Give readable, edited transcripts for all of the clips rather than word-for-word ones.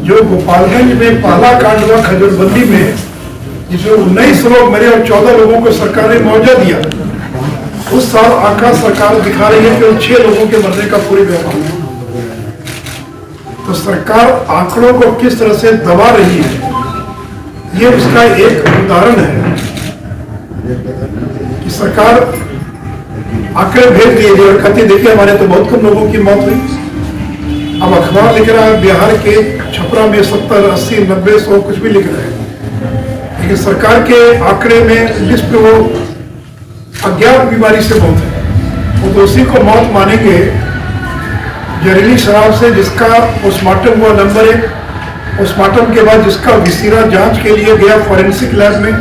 जो गोपालगंज में पहला कांड हुआ खजूरबंदी में, जिसमें 19 लोग मरे और 14 लोगों को सरकार ने मुआवजा दिया, उस साल आंकड़ा सरकार दिखा रही है कि 6 लोगों के मरने का पूरी व्यवहार। तो सरकार आंकड़ों को किस तरह से दबा रही है, ये उसका एक उदाहरण है कि सरकार आंकड़े भेज दिए और कहती देखिए हमारे तो बहुत कम लोगों की मौत हुई। अब अखबार लिख रहा है बिहार के छपरा में 70, 80, 90, 100 कुछ भी लिख रहे हैं, लेकिन सरकार के आंकड़े में लिस्ट पे वो अज्ञात बीमारी से मौत है, वो तो उसी को मौत मानेंगे जहरीली शराब से, जिसका पोस्टमार्टम हुआ नंबर 1, पोस्टमार्टम के बाद जिसका विसीरा जांच के लिए गया फॉरेंसिक लैब में,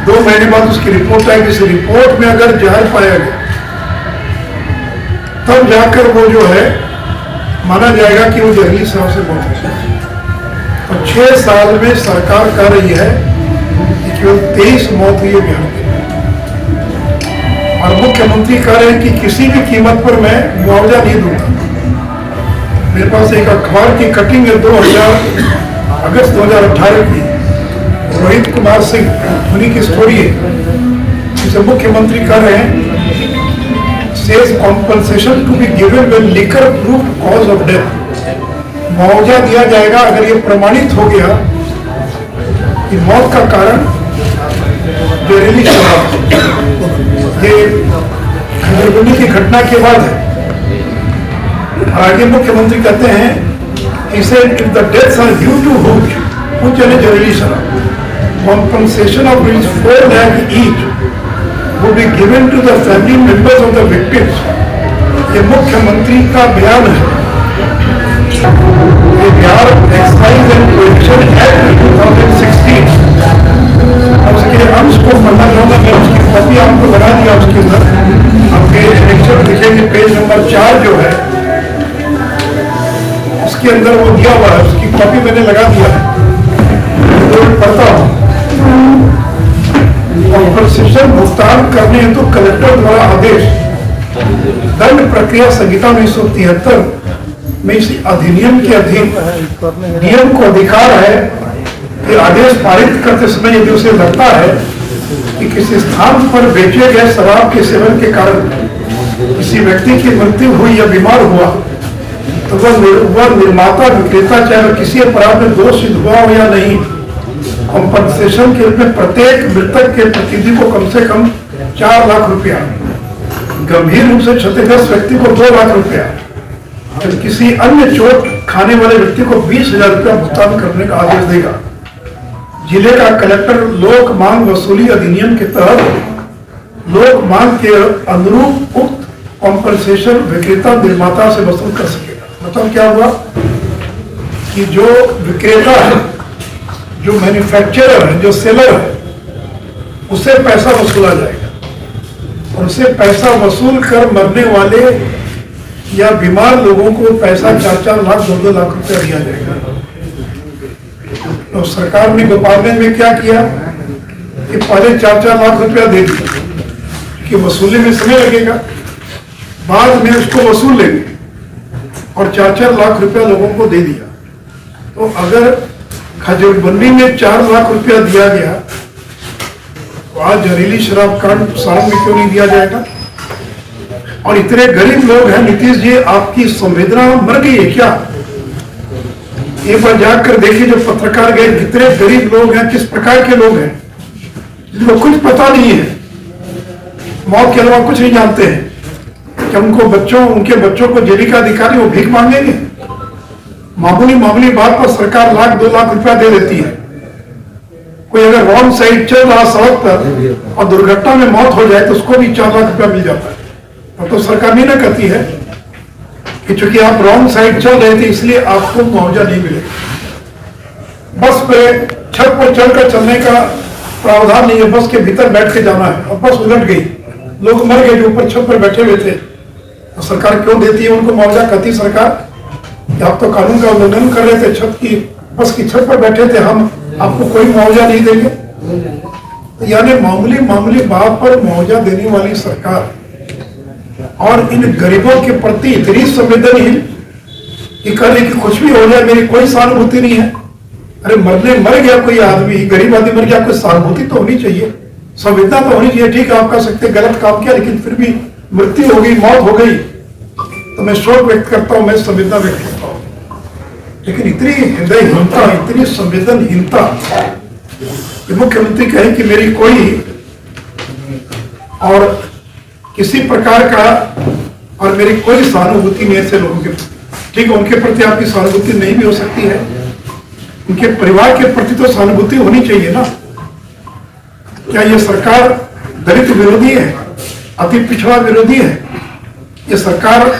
2 महीने बाद उसकी रिपोर्ट आई, जिस रिपोर्ट में अगर जहर पाया गया तब जाकर वो जो है माना जाएगा कि वो जहरीली शराब से मौत है। और 6 साल में सरकार कह रही है कि केवल 23 मौत हुई है बिहार में, और मुख्यमंत्री कह रहे हैं कि किसी भी कीमत पर मैं मुआवजा नहीं दूंगा। मेरे पास एक अखबार की कटिंग है 2000 अगस्त 2018 की, रोहित कुमार सिंह उन्हीं की स्टोरी है, जिसे मुख्यमंत्री कह रहे हैं says compensation to be given when liquor proved cause of death. मुआवजा दिया जाएगा अगर ये प्रमाणित हो गया कि मौत का कारण जहरीली शराब। ये खजूरबंदी की घटना के बाद है। आगे मुख्यमंत्री कहते हैं इसे if the deaths are due to hooch यानी जहरीली शराब, compensation of rupees 4 lakh each would be given to the family members of the victims। ये मुख्यमंत्री का बयान है। ये Bihar excise and prohibition act 2016, उसके अंश को पढ़ना चाहूंगा मैं, उसकी कॉपी आपको बना दिया। उसके अंदर आपके लेक्चर लिखेंगे पेज नंबर 4 जो है उसके अंदर वो दिया हुआ है, उसकी कॉपी मैंने लगा दिया है, तो पढ़ता हूँ। कॉम्पनसेशन भुगतान करने हेतु तो कलेक्टर द्वारा आदेश, दंड प्रक्रिया संहिता 1973 में इस अधिनियम के अधीन नियम को अधिकार है कि आदेश पारित करते समय यदि उसे लगता है कि किसी स्थान पर बेचे गए शराब के सेवन के कारण किसी व्यक्ति की मृत्यु हुई या बीमार हुआ, तो वह निर्माता विक्रेता चाहे किसी अपराध में दोष सिद्ध हुआ हो या नहीं, कॉम्पनसेशन के रूप में प्रत्येक मृतक के प्रतिनिधि को कम से कम 4 लाख रुपया, गंभीर रूप से क्षतिग्रस्त व्यक्ति को 2 लाख रुपया, और किसी अन्य चोट खाने वाले व्यक्ति को 20,000 रुपया भुगतान करने का आदेश देगा। जिले का कलेक्टर लोक मांग वसूली अधिनियम के तहत लोक मांग के अनुरूप उक्त कॉम्पनसेशन विक्रेता निर्माता से वसूल कर सकेगा। मतलब क्या हुआ कि जो विक्रेता है, जो मैन्युफैक्चरर है, जो सेलर है, उससे पैसा वसूला जाएगा और उससे पैसा वसूल कर मरने वाले या बीमार लोगों को पैसा 4-4 लाख 2-2 लाख रुपया दिया जाएगा। तो सरकार ने गोपालगंज में क्या किया कि पहले 4-4 लाख रुपया दे दिया कि वसूली में समय लगेगा, बाद में उसको वसूल लेंगे, और 4-4 लाख रुपया लोगों को दे दिया। तो अगर खजूरबंदी में 4 लाख रुपया दिया गया, तो आज जहरीली शराब कांड साल में क्यों नहीं दिया जाएगा? और इतने गरीब लोग हैं नीतीश जी, आपकी संवेदना मर गई है क्या? एक बार जाकर देखिए जो पत्रकार गए, कितने गरीब लोग हैं, किस प्रकार के लोग हैं जिनको कुछ पता नहीं है, मौत के अलावा कुछ नहीं जानते हैं कि उनके बच्चों को जीविका अधिकारी वो भीख मांगेंगे। मामूली बात पर सरकार 1-2 लाख रुपया दे देती है। कोई अगर रॉन्ग साइड चल रहा सड़क पर और दुर्घटना में मौत हो जाए तो उसको भी 4 लाख रुपया मिल जाता है। तो सरकार नहीं ना कहती है कि चूंकि आप रॉन्ग साइड चल रहे थे इसलिए आपको मुआवजा नहीं मिलेगा। बस पे छत पर चढ़कर चलने का प्रावधान नहीं है, बस के भीतर बैठ के जाना है और बस उलट गई, लोग मर गए जो ऊपर छत पर बैठे हुए थे, तो सरकार क्यों देती है उनको मुआवजा? कहती सरकार कि आप तो कानून का उल्लंघन कर रहे थे, बस की छत पर बैठे थे, हम आपको कोई मुआवजा नहीं देंगे। यानी मामूली बात पर मुआवजा देने वाली सरकार और इन गरीबों के प्रति इतनी संवेदनहीन कि कल कि कुछ भी हो जाए मेरी कोई सहानुभूति नहीं है। अरे मर गया कोई आदमी, गरीब आदमी मर गया, कोई सहानुभूति तो होनी चाहिए, संवेदना तो होनी चाहिए। ठीक है, आप कह सकते गलत काम किया, लेकिन फिर भी मृत्यु हो गई, मौत हो गई, तो मैं शोक व्यक्त करता हूं, मैं संवेदना व्यक्त करता हूं। लेकिन इतनी हृदयहीनता, इतनी संवेदनहीनता कि मुख्यमंत्री कहे कि मेरी कोई और किसी प्रकार का और मेरी कोई सहानुभूति नहीं ऐसे लोगों के प्रति। ठीक है, उनके प्रति आपकी सहानुभूति नहीं भी हो सकती है, उनके परिवार के प्रति तो सहानुभूति होनी चाहिए ना। क्या ये सरकार दलित विरोधी है, अति पिछड़ा विरोधी है? ये सरकार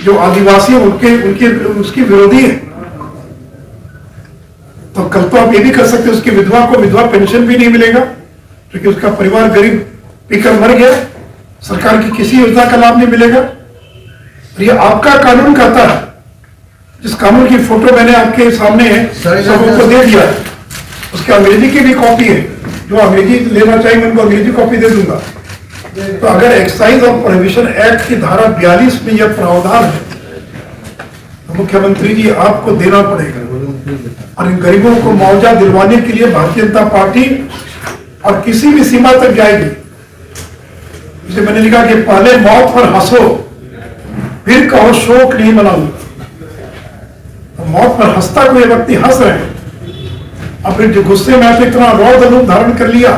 जो आदिवासी उसकी विरोधी है? तो कल तो आप ये भी कर सकते हैं, उसकी विधवा को विधवा पेंशन भी नहीं मिलेगा क्योंकि उसका परिवार गरीब पीकर मर गया, सरकार की किसी योजना का लाभ नहीं मिलेगा। और ये आपका कानून कहता है, जिस कानून की फोटो मैंने आपके सामने सबों को दे दिया, उसके अंग्रेजी की भी कॉपी है, जो अंग्रेजी लेना चाहेंगे उनको अंग्रेजी कॉपी दे दूंगा। तो अगर एक्साइज और प्रोहिबिशन एक्ट की धारा 42 में यह प्रावधान है तो मुख्यमंत्री जी आपको देना पड़ेगा। और इन गरीबों को मुआवजा दिलवाने के लिए भारतीय जनता पार्टी और किसी भी सीमा तक जाएगी। इसे मैंने लिखा कि पहले मौत पर हंसो, फिर कहो शोक नहीं मनाऊंगा। तो मौत पर हंसता कोई व्यक्ति हंस रहे हैं, और फिर जो गुस्से में तो इतना रौद्र रूप धारण कर लिया।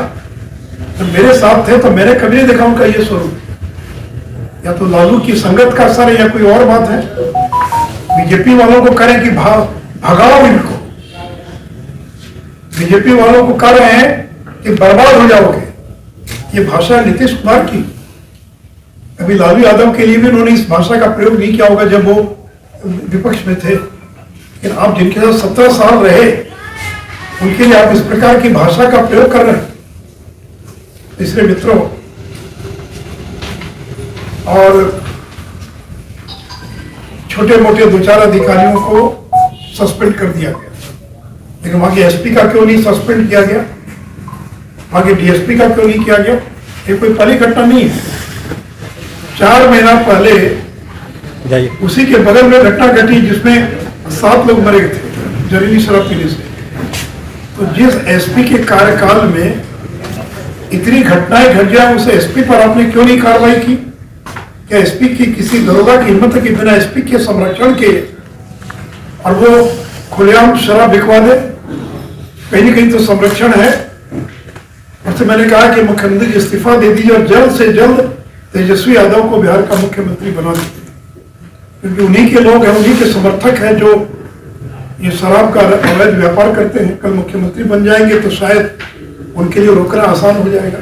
जब मेरे साथ थे तो मैंने कभी नहीं देखा उनका ये स्वरूप। या तो लालू की संगत का असर है या कोई और बात है। बीजेपी वालों को करें कि भगाओ इनको, बीजेपी वालों को कह रहे हैं कि बर्बाद हो जाओगे। ये भाषा नीतीश कुमार की, अभी लालू यादव के लिए भी उन्होंने इस भाषा का प्रयोग नहीं किया होगा जब वो विपक्ष में थे, लेकिन आप जिनके साथ 17 साल रहे उनके लिए आप इस प्रकार की भाषा का प्रयोग कर रहे हैं। तीसरे मित्रों, और छोटे मोटे 2-4 अधिकारियों को सस्पेंड कर दिया गया, लेकिन वहां के एसपी का क्यों नहीं सस्पेंड किया गया, वहां के डीएसपी का क्यों नहीं किया गया? ये कोई पहली घटना नहीं है। 4 महीना पहले उसी के बगल में घटना घटी जिसमें 7 लोग मरे थे जहरीली शराब पीने से। तो जिस एसपी के कार्यकाल में इतनी घटनाएं घट जाए, उस एसपी पर आपने क्यों नहीं कार्रवाई की? क्या एसपी की किसी दरोगा की हिम्मत है कि बिना एसपी के संरक्षण के और वो खुलेआम शराब बिकवा दे? कहीं न कहीं तो संरक्षण है। और तो मैंने कहा कि मुख्यमंत्री इस्तीफा दे दीजिए और जल्द से जल्द तेजस्वी यादव को बिहार का मुख्यमंत्री बना दीजिए, क्योंकि उन्हीं के लोग हैं, उन्हीं के समर्थक हैं जो ये शराब का अवैध व्यापार करते हैं। कल मुख्यमंत्री बन जाएंगे तो शायद उनके लिए रोकना आसान हो जाएगा।